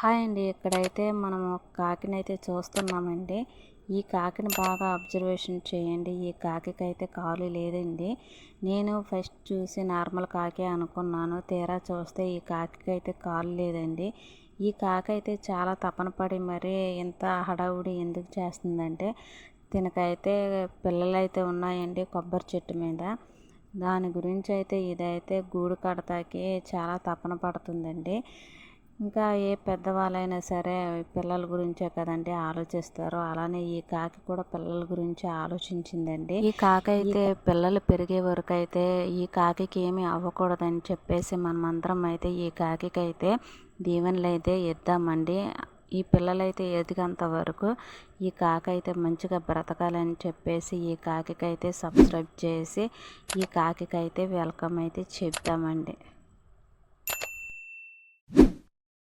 Hi అండి. ఇక్కడైతే మనం ఒక కాకినైతే చూస్తున్నామండి. ఈ కాకిని బాగా అబ్జర్వేషన్ చేయండి. ఈ కాకికైతే కాలు లేదండి. నేను ఫస్ట్ చూసి నార్మల్ కాకే అనుకున్నాను. తీరా చూస్తే ఈ కాకికైతే కాలు లేదండి. ఈ కాకైతే చాలా తపన పడి మరీ ఇంత హడావుడి ఎందుకు చేస్తుందంటే, దీనికైతే పిల్లలైతే ఉన్నాయండి కొబ్బరి చెట్టు మీద. దాని గురించి అయితే ఇదైతే గూడు కడతాకి చాలా తపన పడుతుందండి. ఇంకా ఏ పెద్దవాళ్ళైనా సరే పిల్లల గురించే కదండి ఆలోచిస్తారు. అలానే ఈ కాకి కూడా పిల్లల గురించి ఆలోచించిందండి. ఈ కాకైతే పిల్లలు పెరిగే వరకు అయితే ఈ కాకికి ఏమీ అవ్వకూడదని చెప్పేసి మనమందరం అయితే ఈ కాకికైతే దీవెనలు అయితే ఇద్దామండి. ఈ పిల్లలైతే ఎదిగేంత వరకు ఈ కాకైతే మంచిగా బ్రతకాలని చెప్పేసి ఈ కాకికైతే సబ్స్క్రైబ్ చేసి ఈ కాకికైతే వెల్కమ్ అయితే చెప్తామండి.